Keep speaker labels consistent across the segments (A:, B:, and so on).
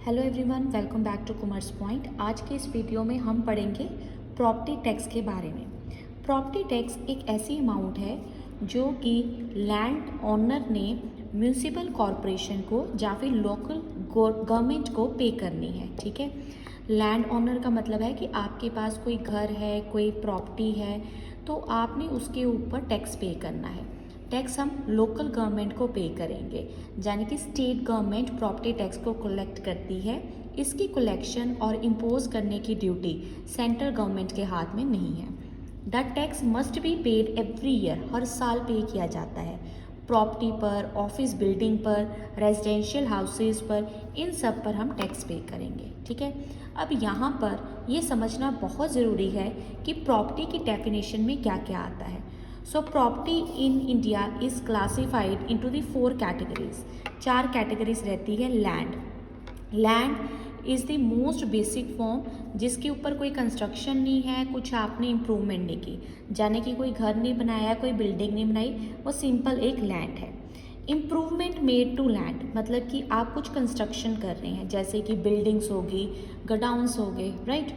A: Hello everyone, welcome back to commerce point. आज के इस वीडियो में हम पढ़ेंगे प्रॉपर्टी टैक्स के बारे में। प्रॉपर्टी टैक्स एक ऐसी अमाउंट है जो कि लैंड ओनर ने म्यूनिसिपल कॉरपोरेशन को या फिर लोकल गवर्नमेंट को पे करनी है। ठीक है, लैंड ओनर का मतलब है कि आपके पास कोई घर है, कोई प्रॉपर्टी है, तो आपने उसके ऊपर टैक्स पे करना है। टैक्स हम लोकल गवर्नमेंट को पे करेंगे, यानी कि स्टेट गवर्नमेंट प्रॉपर्टी टैक्स को कलेक्ट करती है। इसकी कलेक्शन और इम्पोज करने की ड्यूटी सेंट्रल गवर्नमेंट के हाथ में नहीं है। The tax must be paid every year, हर साल पे किया जाता है। प्रॉपर्टी पर, ऑफिस बिल्डिंग पर, रेजिडेंशियल हाउसेज पर, इन सब पर हम टैक्स पे करेंगे। ठीक है, अब यहाँ पर ये समझना बहुत ज़रूरी है कि प्रॉपर्टी की डेफिनेशन में क्या क्या आता है। So property in India is classified into the 4 categories. 4 categories रहती है। Land is the most basic form, जिसके ऊपर कोई कंस्ट्रक्शन नहीं है, कुछ आपने इम्प्रूवमेंट नहीं की, यानी कि कोई घर नहीं बनाया, कोई बिल्डिंग नहीं बनाई, वो सिंपल एक लैंड है। इम्प्रूवमेंट मेड टू लैंड मतलब कि आप कुछ कंस्ट्रक्शन कर रहे हैं, जैसे कि बिल्डिंग्स होगी, गोडाउन्स हो गए, right.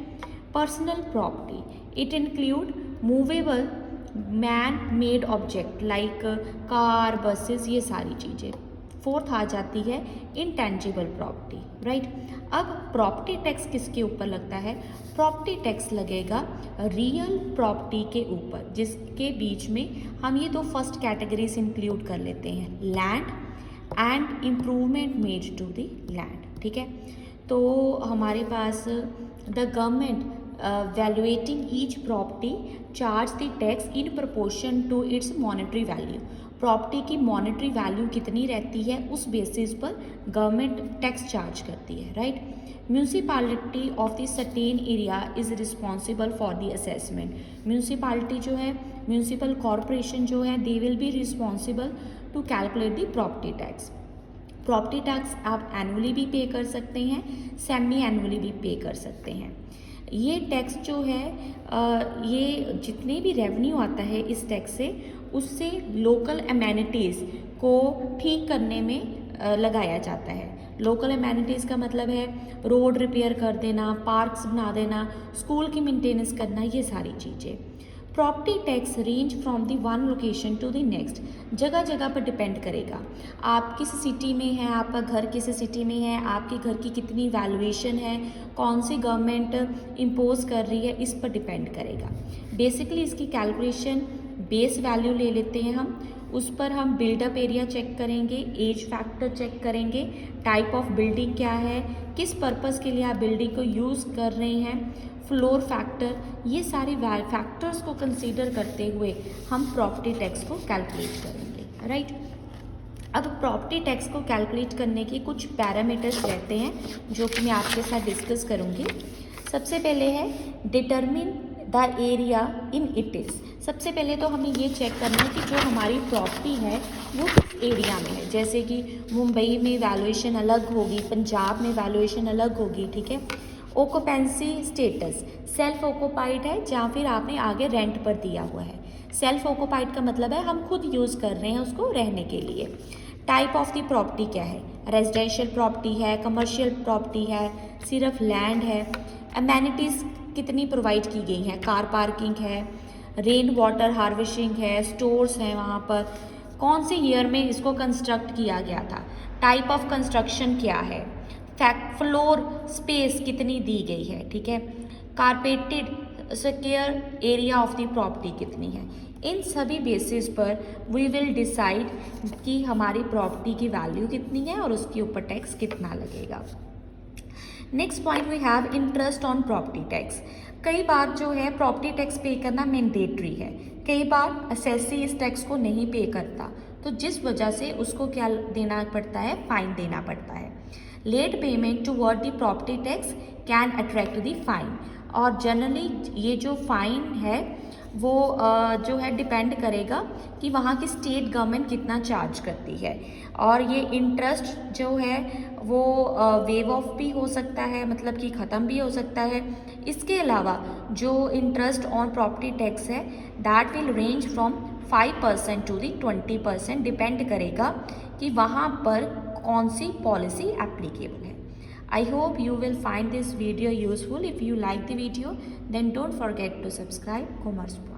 A: Personal property it include movable man made object like car, buses, ये सारी चीज़ें। फोर्थ आ जाती है इंटेंजिबल प्रॉपर्टी, राइट। अब प्रॉपर्टी टैक्स किसके ऊपर लगता है? प्रॉपर्टी टैक्स लगेगा रियल प्रॉपर्टी के ऊपर, जिसके बीच में हम ये दो फर्स्ट कैटेगरीज इंक्लूड कर लेते हैं, land and improvement made to the land. ठीक है, तो हमारे पास the government valuating each property charge the tax in proportion to its monetary value। Property की मॉनेटरी वैल्यू कितनी रहती है उस बेसिस पर गवर्नमेंट टैक्स चार्ज करती है, right. Municipality of the certain area is responsible for the assessment. Municipality जो है, म्यूनसिपल कॉरपोरेशन जो है, they will be responsible to calculate the property tax. Property tax आप एनुअली भी पे कर सकते हैं, सेमी एनुअली भी पे कर सकते हैं। ये टैक्स जो है ये जितने भी रेवेन्यू आता है इस टैक्स से, उससे लोकल एमेनिटीज़ को ठीक करने में लगाया जाता है। लोकल एमेनिटीज़ का मतलब है रोड रिपेयर कर देना, पार्क्स बना देना, स्कूल की मेंटेनेंस करना, ये सारी चीज़ें। Property tax range from the one location to the next, जगह जगह पर डिपेंड करेगा। आप किस सिटी में हैं, आपका घर किस सिटी में है, आपके घर की कितनी वैल्यूएशन है, कौन सी गवर्नमेंट इम्पोज कर रही है, इस पर डिपेंड करेगा। बेसिकली इसकी कैलकुलेशन बेस वैल्यू ले लेते हैं हम, उस पर हम बिल्डअप एरिया चेक करेंगे, एज फैक्टर चेक करेंगे, टाइप ऑफ बिल्डिंग क्या है, किस पर्पज़ के लिए आप बिल्डिंग को यूज़ कर रहे हैं, फ्लोर फैक्टर, ये सारे फैक्टर्स को कंसीडर करते हुए हम प्रॉपर्टी टैक्स को कैलकुलेट करेंगे, राइट। अब प्रॉपर्टी टैक्स को कैलकुलेट करने के कुछ पैरामीटर्स रहते हैं जो कि मैं आपके साथ डिस्कस करूँगी। सबसे पहले है determine the area in it is. सबसे पहले तो हमें ये चेक करना है कि जो हमारी प्रॉपर्टी है वो किस एरिया में है। जैसे कि मुंबई में वैल्यूएशन अलग होगी, पंजाब में वैल्यूएशन अलग होगी, ठीक है। ऑक्यूपेंसी स्टेटस, सेल्फ ऑक्यूपाइड है या फिर आपने आगे रेंट पर दिया हुआ है। सेल्फ ऑक्यूपाइड का मतलब है हम खुद यूज़ कर रहे हैं उसको रहने के लिए। टाइप ऑफ द प्रॉपर्टी क्या है, रेजिडेंशियल प्रॉपर्टी है, कमर्शियल प्रॉपर्टी है, सिर्फ लैंड है। अमेनिटीज़ कितनी प्रोवाइड की गई हैं, कार पार्किंग है, रेन वाटर हार्वेस्टिंग है, स्टोर्स हैं वहाँ पर, कौन से ईयर में इसको कंस्ट्रक्ट किया गया था, टाइप ऑफ कंस्ट्रक्शन क्या है, फ्लोर स्पेस कितनी दी गई है, ठीक है, carpeted secure area of the property कितनी है। इन सभी बेसिस पर वी विल डिसाइड कि हमारी प्रॉपर्टी की वैल्यू कितनी है और उसके ऊपर टैक्स कितना लगेगा। Next point we have interest on property tax. कई बार जो है प्रॉपर्टी टैक्स पे करना मैंडेटरी है, कई बार असेसी इस टैक्स को नहीं पे करता, तो जिस वजह से उसको क्या देना पड़ता है, फाइन देना पड़ता है। Late payment toward the property tax can attract the fine. और जनरली ये जो फाइन है वो जो है डिपेंड करेगा कि वहाँ की स्टेट गवर्नमेंट कितना चार्ज करती है। और ये इंटरेस्ट जो है वो वेव ऑफ भी हो सकता है, मतलब कि ख़त्म भी हो सकता है। इसके अलावा जो इंटरेस्ट ऑन प्रॉपर्टी टैक्स है that will range from 5% to the 20%, depend करेगा कि वहाँ पर कौन सी पॉलिसी एप्लीकेबल है। I hope you will find this video useful. If you like the video, then don't forget to subscribe Commerce Point.